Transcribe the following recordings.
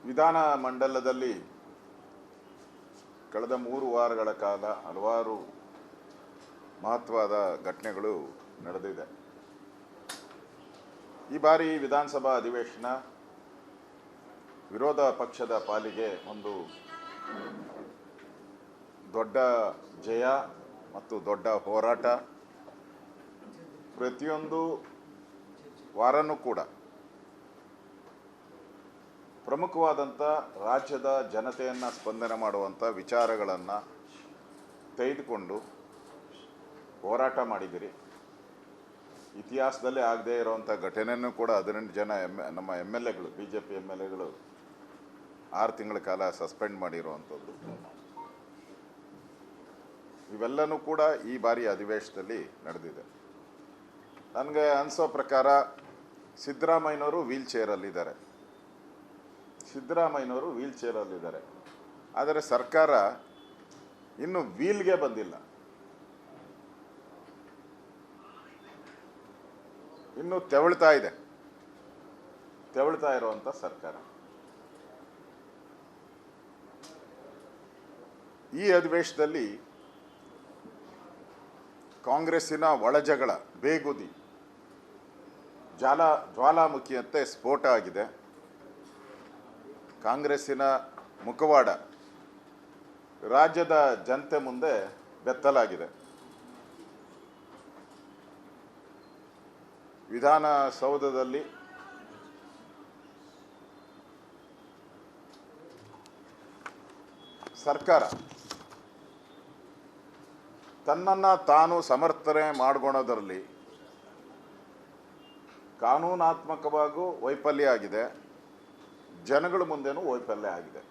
ವಿಧಾನ ಮಂಡಲದಲ್ಲಿ ಕಳೆದ 3 ವಾರಗಳ ಕಾಲ ಹಲವಾರು ಮಹತ್ವದ ಘಟನೆಗಳು ನಡೆದಿದೆ. ಈ ಬಾರಿ ವಿಧಾನಸಭಾ ಅಧಿವೇಶನ ವಿರೋಧ ಪಕ್ಷದ ಪಾಲಿಗೆ ಒಂದು ದೊಡ್ಡ ಜಯ ಮತ್ತು ದೊಡ್ಡ ಹೋರಾಟ. ಪ್ರತಿಯೊಂದು ವಾರನೂ ಕೂಡ ಪ್ರಮುಖವಾದಂಥ ರಾಜ್ಯದ ಜನತೆಯನ್ನು ಸ್ಪಂದನೆ ಮಾಡುವಂಥ ವಿಚಾರಗಳನ್ನು ತೆಗೆದುಕೊಂಡು ಹೋರಾಟ ಮಾಡಿದಿರಿ. ಇತಿಹಾಸದಲ್ಲೇ ಆಗದೇ ಇರುವಂಥ ಘಟನೆಯೂ ಕೂಡ 18 ಜನ ನಮ್ಮ MLAಗಳು BJP MLAಗಳು 6 ತಿಂಗಳ ಕಾಲ ಸಸ್ಪೆಂಡ್ ಮಾಡಿರುವಂಥದ್ದು. ಇವೆಲ್ಲನೂ ಕೂಡ ಈ ಬಾರಿ ಅಧಿವೇಶನದಲ್ಲಿ ನಡೆದಿದೆ. ನನಗೆ ಅನಿಸೋ ಪ್ರಕಾರ ಸಿದ್ದರಾಮಯ್ಯನವರು ವೀಲ್ ಚೇರಲ್ಲಿದ್ದಾರೆ. ಆದರೆ ಸರ್ಕಾರ ಇನ್ನು ವೀಲ್ಗೆ ಬಂದಿಲ್ಲ. ಇನ್ನು ತೆವಳ್ತಾ ಇರುವಂಥ ಸರ್ಕಾರ. ಈ ಅಧಿವೇಶನದಲ್ಲಿ ಕಾಂಗ್ರೆಸ್ಸಿನ ಒಳಜಗಳ ಬೇಗುದಿ ಜ್ವಾಲಾಮುಖಿಯಂತೆ ಸ್ಫೋಟ ಆಗಿದೆ. ಕಾಂಗ್ರೆಸ್ಸಿನ ಮುಖವಾಡ ರಾಜ್ಯದ ಜನತೆ ಮುಂದೆ ಬೆತ್ತಲಾಗಿದೆ. ವಿಧಾನಸೌಧದಲ್ಲಿ ಸರ್ಕಾರ ತನ್ನನ್ನು ತಾನು ಸಮರ್ಥನೆ ಮಾಡಿಕೊಳ್ಳೋದರಲ್ಲಿ ಕಾನೂನಾತ್ಮಕವಾಗೂ ವೈಫಲ್ಯ ಆಗಿದೆ, ಜನಗಳ ಮುಂದೆನೂ ವೈಫಲ್ಯ ಆಗಿದೆ.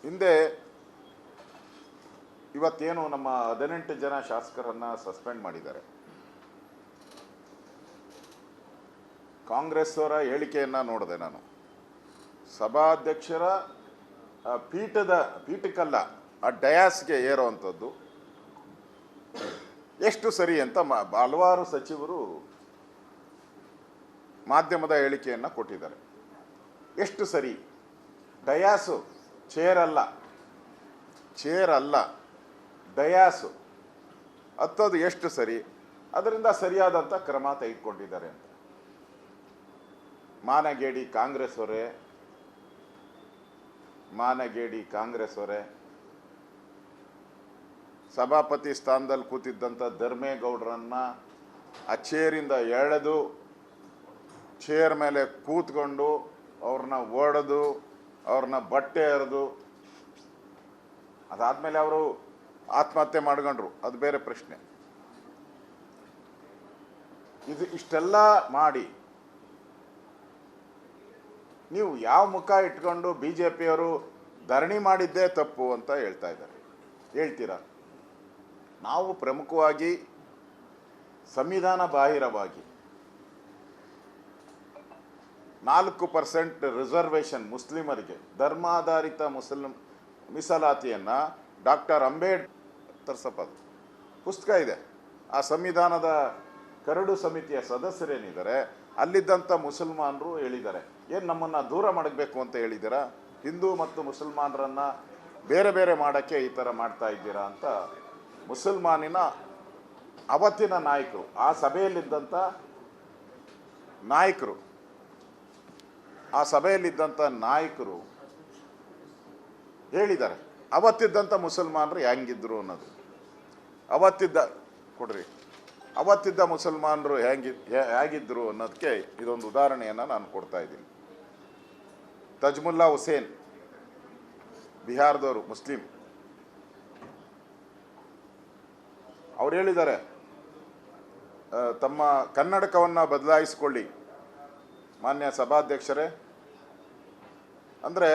ಹಿಂದೆ ಇವತ್ತೇನು ನಮ್ಮ 18 ಜನ ಶಾಸಕರನ್ನು ಸಸ್ಪೆಂಡ್ ಮಾಡಿದ್ದಾರೆ. ಕಾಂಗ್ರೆಸ್ ಅವರ ಹೇಳಿಕೆಯನ್ನು ನೋಡಿದೆ ನಾನು. ಸಭಾಧ್ಯಕ್ಷರ ಪೀಠಕ್ಕಲ್ಲ, ಆ ಡಯಾಸ್ಗೆ ಏರೋವಂಥದ್ದು ಎಷ್ಟು ಸರಿ ಅಂತ ಹಲವಾರು ಸಚಿವರು ಮಾಧ್ಯಮದ ಹೇಳಿಕೆಯನ್ನು ಕೊಟ್ಟಿದ್ದಾರೆ. ಎಷ್ಟು ಸರಿ? ಡಯಾಸು, ಚೇರ್ ಅಲ್ಲ, ಡಯಾಸು ಹತ್ತೋದು ಎಷ್ಟು ಸರಿ? ಅದರಿಂದ ಸರಿಯಾದಂಥ ಕ್ರಮ ತೆಗೆದುಕೊಂಡಿದ್ದಾರೆ ಅಂತ ಮಾನಗೇಡಿ ಕಾಂಗ್ರೆಸ್ ಅವರೇ ಸಭಾಪತಿ ಸ್ಥಾನದಲ್ಲಿ ಕೂತಿದ್ದಂಥ ಧರ್ಮೇಗೌಡರನ್ನು ಆ ಚೇರಿಂದ ಎಳೆದು ಚೇರ್ ಮೇಲೆ ಕೂತ್ಕೊಂಡು ಅವ್ರನ್ನ ಓಡೋದು, ಅವ್ರನ್ನ ಬಟ್ಟೆ ಎರೆದು, ಅದಾದಮೇಲೆ ಅವರು ಆತ್ಮಹತ್ಯೆ ಮಾಡ್ಕೊಂಡ್ರು, ಅದು ಬೇರೆ ಪ್ರಶ್ನೆ. ಇಷ್ಟೆಲ್ಲ ಮಾಡಿ ನೀವು ಯಾವ ಮುಖ ಇಟ್ಕೊಂಡು BJPಯವರು ಧರಣಿ ಮಾಡಿದ್ದೇ ತಪ್ಪು ಅಂತ ಹೇಳ್ತೀರಾ? ನಾವು ಪ್ರಮುಖವಾಗಿ ಸಂವಿಧಾನ ಬಾಹಿರವಾಗಿ 4% ರಿಸರ್ವೇಷನ್ ಮುಸ್ಲಿಮರಿಗೆ, ಧರ್ಮಾಧಾರಿತ ಮೀಸಲಾತಿಯನ್ನು ಡಾಕ್ಟರ್ ಅಂಬೇಡ್ಕರ್ ಪುಸ್ತಕ ಇದೆ. ಆ ಸಂವಿಧಾನದ ಕರಡು ಸಮಿತಿಯ ಸದಸ್ಯರೇನಿದ್ದಾರೆ ಅಲ್ಲಿದ್ದಂಥ ಮುಸಲ್ಮಾನರು ಹೇಳಿದ್ದಾರೆ, ಏನು ನಮ್ಮನ್ನು ದೂರ ಮಾಡಬೇಕು ಅಂತ ಹೇಳಿದ್ದೀರಾ? ಹಿಂದೂ ಮತ್ತು ಮುಸಲ್ಮಾನರನ್ನು ಬೇರೆ ಬೇರೆ ಮಾಡೋಕ್ಕೆ ಈ ಥರ ಮಾಡ್ತಾ ಇದ್ದೀರಾ ಅಂತ ಮುಸಲ್ಮಾನಿನ ಅವತ್ತಿನ ನಾಯಕರು, ಆ ಸಭೆಯಲ್ಲಿದ್ದಂಥ ನಾಯಕರು ಹೇಳಿದ್ದಾರೆ. ಅವತ್ತಿದ್ದಂಥ ಮುಸಲ್ಮಾನರು ಹೆಂಗಿದ್ರು ಅನ್ನೋದು, ಅವತ್ತಿದ್ದ ಮುಸಲ್ಮಾನರು ಹೇಗಿದ್ದರು ಅನ್ನೋದಕ್ಕೆ ಇದೊಂದು ಉದಾಹರಣೆಯನ್ನು ನಾನು ಕೊಡ್ತಾ ಇದ್ದೀನಿ. ತಜ್ಮುಲ್ಲಾ ಹುಸೇನ್, ಬಿಹಾರದವರು, ಮುಸ್ಲಿಂ, ಅವ್ರು ಹೇಳಿದ್ದಾರೆ, ತಮ್ಮ ಕನ್ನಡಕವನ್ನು ಬದಲಾಯಿಸಿಕೊಳ್ಳಿ ಮಾನ್ಯ ಸಭಾಧ್ಯಕ್ಷರೇ. ಅಂದರೆ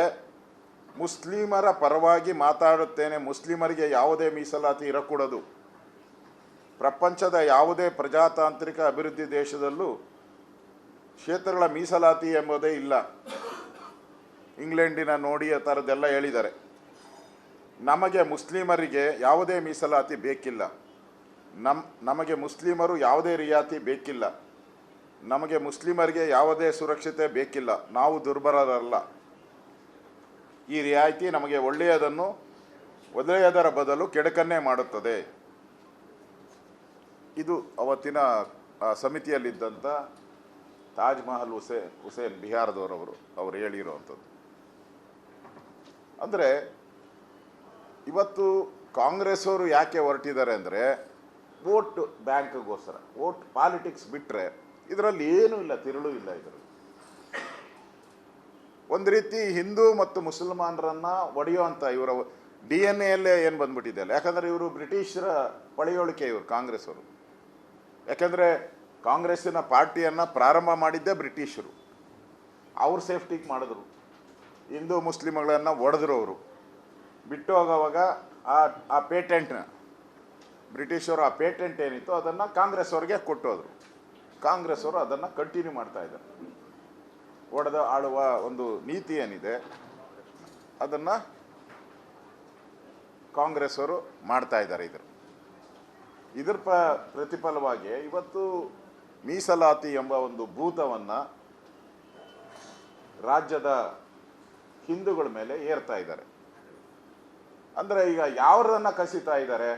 ಮುಸ್ಲಿಮರ ಪರವಾಗಿ ಮಾತಾಡುತ್ತೇನೆ, ಮುಸ್ಲಿಮರಿಗೆ ಯಾವುದೇ ಮೀಸಲಾತಿ ಇರಕೂಡದು. ಪ್ರಪಂಚದ ಯಾವುದೇ ಪ್ರಜಾತಾಂತ್ರಿಕ ಅಭಿವೃದ್ಧಿ ದೇಶದಲ್ಲೂ ಕ್ಷೇತ್ರಗಳ ಮೀಸಲಾತಿ ಎಂಬುದೇ ಇಲ್ಲ. ಇಂಗ್ಲೆಂಡಿನ ನೋಡಿ ಆ ಥರದ್ದೆಲ್ಲ ಹೇಳಿದ್ದಾರೆ. ನಮಗೆ ಮುಸ್ಲಿಮರಿಗೆ ಯಾವುದೇ ಮೀಸಲಾತಿ ಬೇಕಿಲ್ಲ. ನಮಗೆ ಮುಸ್ಲಿಮರು ಯಾವುದೇ ರಿಯಾಯಿತಿ ಬೇಕಿಲ್ಲ, ನಮಗೆ ಮುಸ್ಲಿಮರಿಗೆ ಯಾವುದೇ ಸುರಕ್ಷತೆ ಬೇಕಿಲ್ಲ, ನಾವು ದುರ್ಬಲರಲ್ಲ. ಈ ರಿಯಾಯಿತಿ ನಮಗೆ ಒಳ್ಳೆಯದರ ಬದಲು ಕೆಡುಕನ್ನೇ ಮಾಡುತ್ತದೆ. ಇದು ಅವತ್ತಿನ ಸಮಿತಿಯಲ್ಲಿದ್ದಂಥ ತಾಜ್ ಮಹಲ್ ಹುಸೇನ್ ಬಿಹಾರದವರವರು ಅವರು ಹೇಳಿರುವಂಥದ್ದು. ಅಂದರೆ ಇವತ್ತು ಕಾಂಗ್ರೆಸ್ ಅವರು ಯಾಕೆ ಹೊರಟಿದ್ದಾರೆ ಅಂದರೆ ವೋಟ್ ಬ್ಯಾಂಕ್ಗೋಸ್ಕರ, ವೋಟ್ ಪಾಲಿಟಿಕ್ಸ್ ಬಿಟ್ಟರೆ ಇದರಲ್ಲಿ ಏನೂ ಇಲ್ಲ, ತಿರುಳು ಇಲ್ಲ. ಇದರಲ್ಲಿ ಒಂದು ರೀತಿ ಹಿಂದೂ ಮತ್ತು ಮುಸಲ್ಮಾನರನ್ನು ಒಡೆಯುವಂಥ ಇವರ DNA ಏನು ಬಂದ್ಬಿಟ್ಟಿದೆ ಅಲ್ಲ. ಯಾಕಂದರೆ ಇವರು ಬ್ರಿಟಿಷರ ಪಳೆಯೋಳಿಕೆ, ಇವರು ಕಾಂಗ್ರೆಸ್ ಅವರು. ಯಾಕಂದರೆ ಕಾಂಗ್ರೆಸ್ಸಿನ ಪಾರ್ಟಿಯನ್ನು ಪ್ರಾರಂಭ ಮಾಡಿದ್ದೇ ಬ್ರಿಟಿಷರು. ಅವ್ರು ಸೇಫ್ಟಿಗೆ ಮಾಡಿದ್ರು, ಹಿಂದೂ ಮುಸ್ಲಿಮ್ಗಳನ್ನು ಒಡೆದ್ರು. ಅವರು ಬಿಟ್ಟು ಹೋಗೋವಾಗ ಆ ಪೇಟೆಂಟ್ನ ಬ್ರಿಟಿಷರು ಆ ಪೇಟೆಂಟ್ ಏನಿತ್ತು ಅದನ್ನು ಕಾಂಗ್ರೆಸ್ ಅವ್ರಿಗೆ ಕೊಟ್ಟೋದ್ರು. ಕಾಂಗ್ರೆಸ್ ಅವರು ಅದನ್ನು ಕಂಟಿನ್ಯೂ ಮಾಡ್ತಾ ಇದ್ದಾರೆ. ಒಡೆದ ಆಳುವ ಒಂದು ನೀತಿ ಏನಿದೆ ಅದನ್ನು ಕಾಂಗ್ರೆಸ್ ಅವರು ಮಾಡ್ತಾ ಇದ್ದಾರೆ. ಇದರ ಪ್ರತಿಫಲವಾಗಿ ಇವತ್ತು ಮೀಸಲಾತಿ ಎಂಬ ಒಂದು ಭೂತವನ್ನು ರಾಜ್ಯದ ಹಿಂದೂಗಳ ಮೇಲೆ ಏರ್ತಾ ಇದ್ದಾರೆ. ಅಂದರೆ ಈಗ ಯಾವ್ದನ್ನು ಕಸಿತಾ ಇದ್ದಾರೆ?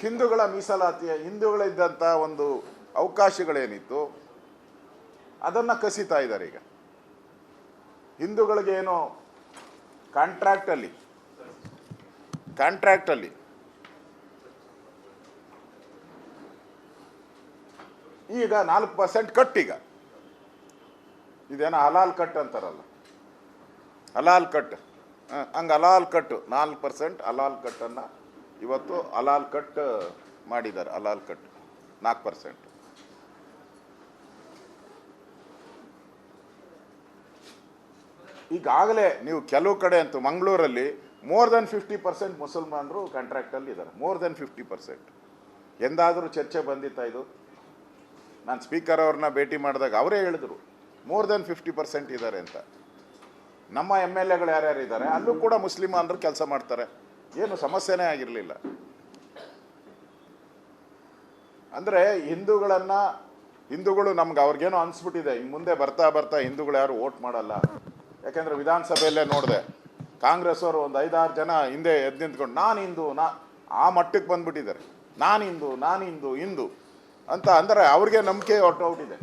ಹಿಂದೂಗಳ ಮೀಸಲಾತಿಯ ಹಿಂದೂಗಳಿದ್ದಂಥ ಒಂದು ಅವಕಾಶಗಳೇನಿತ್ತು ಅದನ್ನು ಕಸಿತಾ ಇದ್ದಾರೆ. ಈಗ ಹಿಂದೂಗಳಿಗೇನೋ ಕಾಂಟ್ರಾಕ್ಟಲ್ಲಿ ಈಗ 4% ಕಟ್. ಈಗ ಇದೇನೋ ಹಲಾಲ್ ಕಟ್ ಅಂತಾರಲ್ಲ, ಹಲಾಲ್ ಕಟ್, ಹಂಗೆ ಹಲಾಲ್ ಕಟ್ಟು 4% ಹಲಾಲ್ ಕಟ್ಟನ್ನು ಇವತ್ತು ಹಲಾಲ್ ಕಟ್ ಮಾಡಿದ್ದಾರೆ. ಹಲಾಲ್ ಕಟ್ 4%. ಈಗಾಗಲೇ ನೀವು ಕೆಲವು ಕಡೆ ಅಂತೂ ಮಂಗಳೂರಲ್ಲಿ ಮೋರ್ ದೆನ್ 50% ಮುಸಲ್ಮಾನರು ಕಾಂಟ್ರಾಕ್ಟಲ್ಲಿ ಇದ್ದಾರೆ. More than 50%. ಎಂದಾದರೂ ಚರ್ಚೆ ಬಂದಿತ್ತಾ ಇದು? ನಾನು ಸ್ಪೀಕರ್ ಅವ್ರನ್ನ ಭೇಟಿ ಮಾಡಿದಾಗ ಅವರೇ ಹೇಳಿದ್ರು ಮೋರ್ ದೆನ್ 50% ಇದ್ದಾರೆ ಅಂತ. ನಮ್ಮ MLAಗಳು ಯಾರ್ಯಾರು ಇದ್ದಾರೆ ಅಲ್ಲೂ ಕೂಡ ಮುಸ್ಲಿಮಾನರು ಕೆಲಸ ಮಾಡ್ತಾರೆ, ಏನು ಸಮಸ್ಯೆನೇ ಆಗಿರಲಿಲ್ಲ. ಅಂದರೆ ಹಿಂದೂಗಳು ನಮ್ಗೆ ಅವ್ರಿಗೇನೋ ಅನಿಸ್ಬಿಟ್ಟಿದೆ, ಇನ್ನು ಮುಂದೆ ಬರ್ತಾ ಹಿಂದೂಗಳು ಯಾರು ವೋಟ್ ಮಾಡಲ್ಲ. ಯಾಕೆಂದರೆ ವಿಧಾನಸಭೆಯಲ್ಲೇ ನೋಡಿದೆ, ಕಾಂಗ್ರೆಸ್ ಅವರು ಒಂದು 5-6 ಜನ ಹಿಂದೆ ಎದ್ದು ನಿಂತ್ಕೊಂಡು ನಾನು ಹಿಂದೂ ಆ ಮಟ್ಟಕ್ಕೆ ಬಂದ್ಬಿಟ್ಟಿದ್ದಾರೆ. ನಾನು ಹಿಂದೂ ಅಂತ. ಅಂದರೆ ಅವ್ರಿಗೆ ನಂಬಿಕೆ ಹೊರಟೋಗ್ಬಿಟ್ಟಿದೆ,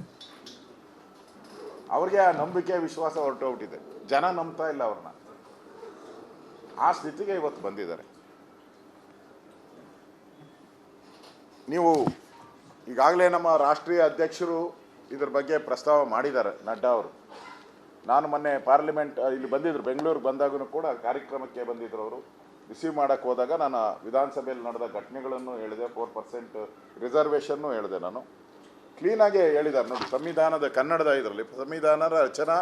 ಅವ್ರಿಗೆ ಆ ನಂಬಿಕೆ ವಿಶ್ವಾಸ ಹೊರಟೋಗ್ಬಿಟ್ಟಿದೆ. ಜನ ನಂಬ್ತಾ ಇಲ್ಲ ಅವ್ರನ್ನ. ಆ ಸ್ಥಿತಿಗೆ ಇವತ್ತು ಬಂದಿದ್ದಾರೆ. ನೀವು ಈಗಾಗಲೇ ನಮ್ಮ ರಾಷ್ಟ್ರೀಯ ಅಧ್ಯಕ್ಷರು ಇದ್ರ ಬಗ್ಗೆ ಪ್ರಸ್ತಾವ ಮಾಡಿದ್ದಾರೆ, ನಡ್ಡಾ ಅವರು. ನಾನು ಮೊನ್ನೆ ಪಾರ್ಲಿಮೆಂಟ್ ಇಲ್ಲಿ ಬಂದಿದ್ದರು, ಬೆಂಗಳೂರಿಗೆ ಬಂದಾಗೂ ಕೂಡ ಕಾರ್ಯಕ್ರಮಕ್ಕೆ ಬಂದಿದ್ದರು. ಅವರು ರಿಸೀವ್ ಮಾಡೋಕ್ಕೆ ಹೋದಾಗ ನಾನು ವಿಧಾನಸಭೆಯಲ್ಲಿ ನಡೆದ ಘಟನೆಗಳನ್ನು ಹೇಳಿದೆ, 4% ರಿಸರ್ವೇಷನ್ನು ಹೇಳಿದೆ. ನಾನು ಕ್ಲೀನಾಗಿ ಹೇಳಿದ್ದಾರೆ ನೋಡಿ, ಸಂವಿಧಾನದ ಕನ್ನಡದ ಇದರಲ್ಲಿ ಸಂವಿಧಾನ ರಚನಾ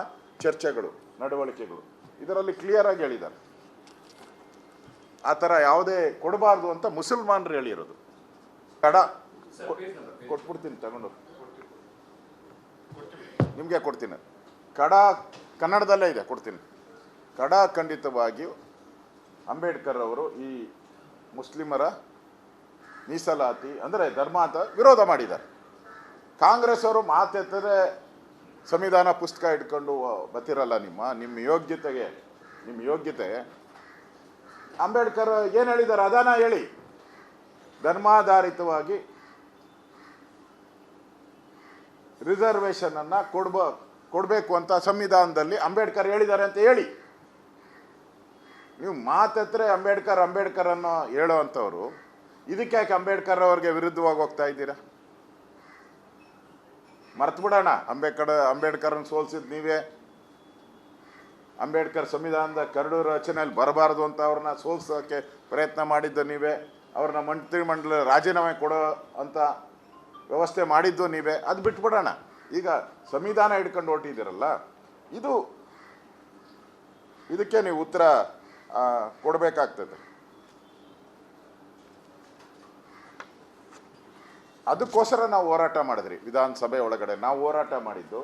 ಚರ್ಚೆಗಳು, ನಡವಳಿಕೆಗಳು, ಇದರಲ್ಲಿ ಕ್ಲಿಯರಾಗಿ ಹೇಳಿದ್ದಾರೆ. ಆ ಥರ ಯಾವುದೇ ಕೊಡಬಾರ್ದು ಅಂತ ಮುಸಲ್ಮಾನರು ಹೇಳಿರೋದು. ಕೊಟ್ಬಿಡ್ತೀನಿ, ತಗೊಂಡು ನಿಮಗೆ ಕೊಡ್ತೀನಿ. ಕನ್ನಡದಲ್ಲೇ ಇದೆ, ಕೊಡ್ತೀನಿ. ಖಂಡಿತವಾಗಿಯೂ ಅಂಬೇಡ್ಕರ್ ಅವರು ಈ ಮುಸ್ಲಿಮರ ಮೀಸಲಾತಿ ಅಂದರೆ ಧರ್ಮ ಅಂತ ವಿರೋಧ ಮಾಡಿದ್ದಾರೆ. ಕಾಂಗ್ರೆಸ್ ಅವರು ಮಾತೆತ್ತದೆ ಸಂವಿಧಾನ ಪುಸ್ತಕ ಇಟ್ಕೊಂಡು ಬರ್ತಿರಲ್ಲ. ನಿಮ್ಮ ಯೋಗ್ಯತೆ ಅಂಬೇಡ್ಕರ್ ಏನು ಹೇಳಿದ್ದಾರೆ ಅದನ್ನ ಹೇಳಿ. ಧರ್ಮಾಧಾರಿತವಾಗಿ ರಿಸರ್ವೇಷನನ್ನು ಕೊಡಬೇಕು ಅಂತ ಸಂವಿಧಾನದಲ್ಲಿ ಅಂಬೇಡ್ಕರ್ ಹೇಳಿದ್ದಾರೆ ಅಂತ ಹೇಳಿ. ನೀವು ಮಾತೆತ್ತರೆ ಅಂಬೇಡ್ಕರ್ ಅನ್ನೋ ಹೇಳೋ ಅಂಥವ್ರು ಇದಕ್ಕೆ ಯಾಕೆ ಅಂಬೇಡ್ಕರ್ ಅವ್ರಿಗೆ ವಿರುದ್ಧವಾಗಿ ಹೋಗ್ತಾ ಇದ್ದೀರಾ? ಮರ್ತು ಬಿಡೋಣ, ಅಂಬೇಡ್ಕರ್ನ ಸೋಲ್ಸಿದ್ದು ನೀವೇ. ಅಂಬೇಡ್ಕರ್ ಸಂವಿಧಾನದ ಕರಡು ರಚನೆಯಲ್ಲಿ ಬರಬಾರ್ದು ಅಂತ ಅವ್ರನ್ನ ಸೋಲ್ಸೋಕ್ಕೆ ಪ್ರಯತ್ನ ಮಾಡಿದ್ದು ನೀವೇ. ಅವ್ರನ್ನ ಮಂತ್ರಿಮಂಡಲ ರಾಜೀನಾಮೆ ಕೊಡೋ ಅಂತ ವ್ಯವಸ್ಥೆ ಮಾಡಿದ್ದು ನೀವೇ. ಅದು ಬಿಟ್ಬಿಡೋಣ. ಈಗ ಸಂವಿಧಾನ ಹಿಡ್ಕೊಂಡು ಹೊರಟಿದ್ದೀರಲ್ಲ, ಇದಕ್ಕೆ ನೀವು ಉತ್ತರ ಕೊಡಬೇಕಾಗ್ತದೆ. ಅದಕ್ಕೋಸ್ಕರ ನಾವು ಹೋರಾಟ ಮಾಡಿದ್ರಿ ವಿಧಾನಸಭೆ ಒಳಗಡೆ. ನಾವು ಹೋರಾಟ ಮಾಡಿದ್ದು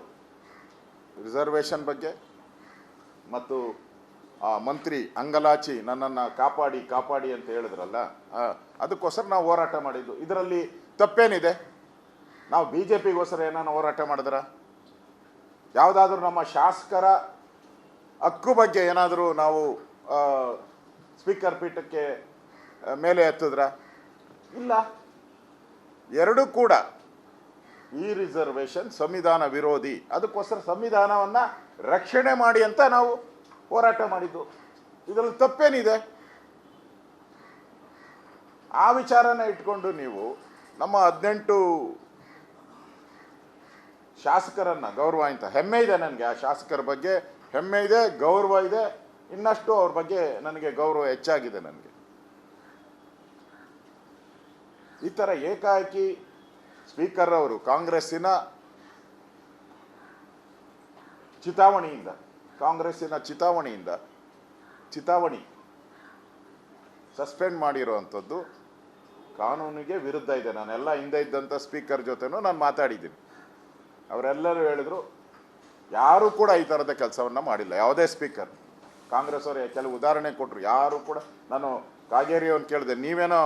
ರಿಸರ್ವೇಷನ್ ಬಗ್ಗೆ ಮತ್ತು ಆ ಮಂತ್ರಿ ಅಂಗಲಾಚಿ ನನ್ನನ್ನು ಕಾಪಾಡಿ ಕಾಪಾಡಿ ಅಂತ ಹೇಳಿದ್ರಲ್ಲ, ಅದಕ್ಕೋಸ್ಕರ ನಾವು ಹೋರಾಟ ಮಾಡಿದ್ದು. ಇದರಲ್ಲಿ ತಪ್ಪೇನಿದೆ? ನಾವು ಬಿ ಜೆ ಪಿಗೋಸ್ಕರ ಏನಾನ ಹೋರಾಟ ಮಾಡಿದ್ರ? ಯಾವುದಾದ್ರೂ ನಮ್ಮ ಶಾಸಕರ ಹಕ್ಕು ಬಗ್ಗೆ ಏನಾದರೂ ನಾವು ಸ್ಪೀಕರ್ ಪೀಠಕ್ಕೆ ಮೇಲೆ ಎತ್ತಿದ್ರ? ಇಲ್ಲ. ಎರಡೂ ಕೂಡ ಈ ರಿಸರ್ವೇಷನ್ ಸಂವಿಧಾನ ವಿರೋಧಿ, ಅದಕ್ಕೋಸ್ಕರ ಸಂವಿಧಾನವನ್ನು ರಕ್ಷಣೆ ಮಾಡಿ ಅಂತ ನಾವು ಹೋರಾಟ ಮಾಡಿದ್ದು. ಇದರಲ್ಲಿ ತಪ್ಪೇನಿದೆ? ಆ ವಿಚಾರನ ಇಟ್ಕೊಂಡು ನೀವು ನಮ್ಮ 18 ಶಾಸಕರನ್ನು ಗೌರವ ಅಂತ ಹೆಮ್ಮೆ ಇದೆ ನನಗೆ. ಆ ಶಾಸಕರ ಬಗ್ಗೆ ಹೆಮ್ಮೆ ಇದೆ, ಗೌರವ ಇದೆ. ಇನ್ನಷ್ಟು ಅವ್ರ ಬಗ್ಗೆ ನನಗೆ ಗೌರವ ಹೆಚ್ಚಾಗಿದೆ. ನನಗೆ ಈ ಥರ ಏಕಾಏಕಿ ಸ್ಪೀಕರ್ ಅವರು ಕಾಂಗ್ರೆಸ್ಸಿನ ಚಿತಾವಣಿ ಸಸ್ಪೆಂಡ್ ಮಾಡಿರೋವಂಥದ್ದು ಕಾನೂನಿಗೆ ವಿರುದ್ಧ ಇದೆ. ನಾನೆಲ್ಲ ಹಿಂದೆ ಇದ್ದಂಥ ಸ್ಪೀಕರ್ ಜೊತೆನೂ ನಾನು ಮಾತಾಡಿದ್ದೀನಿ. ಅವರೆಲ್ಲರೂ ಹೇಳಿದ್ರು ಯಾರೂ ಕೂಡ ಈ ಥರದ ಕೆಲಸವನ್ನು ಮಾಡಿಲ್ಲ. ಯಾವುದೇ ಸ್ಪೀಕರ್, ಕಾಂಗ್ರೆಸ್ ಅವರು ಕೆಲವು ಉದಾಹರಣೆ ಕೊಟ್ಟರು. ಯಾರು ಕೂಡ, ನಾನು ಕಾಗೇರಿಯವ್ನು ಕೇಳಿದೆ, ನೀವೇನೋ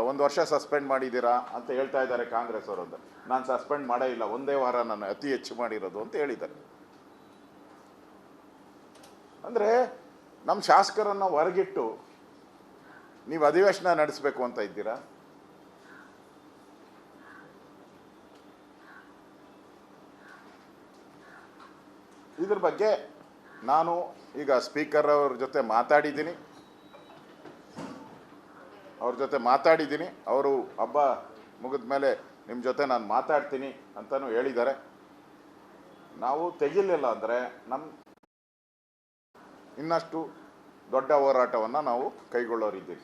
1 ವರ್ಷ ಸಸ್ಪೆಂಡ್ ಮಾಡಿದ್ದೀರಾ ಅಂತ ಹೇಳ್ತಾ ಇದ್ದಾರೆ ಕಾಂಗ್ರೆಸ್ ಅವರು ಅಂತ. ನಾನು ಸಸ್ಪೆಂಡ್ ಮಾಡೇ ಇಲ್ಲ, ಒಂದೇ ವಾರ ನಾನು ಅತಿ ಹೆಚ್ಚು ಮಾಡಿರೋದು ಅಂತ ಹೇಳಿದ್ದಾರೆ. ಅಂದರೆ ನಮ್ಮ ಶಾಸಕರನ್ನು ಹೊರಗಿಟ್ಟು ನೀವು ಅಧಿವೇಶನ ನಡೆಸಬೇಕು ಅಂತ ಇದ್ದೀರಾ? ಇದ್ರ ಬಗ್ಗೆ ನಾನು ಈಗ ಸ್ಪೀಕರ್ ಅವ್ರ ಜೊತೆ ಮಾತಾಡಿದ್ದೀನಿ. ಅವರು ಹಬ್ಬ ಮುಗಿದ ಮೇಲೆ ನಿಮ್ಮ ಜೊತೆ ನಾನು ಮಾತಾಡ್ತೀನಿ ಅಂತಲೂ ಹೇಳಿದ್ದಾರೆ. ನಾವು ತೆಗಿಲಿಲ್ಲ ಅಂದರೆ ಇನ್ನಷ್ಟು ದೊಡ್ಡ ಹೋರಾಟವನ್ನು ನಾವು ಕೈಗೊಳ್ಳೋರಿದ್ದೀವಿ.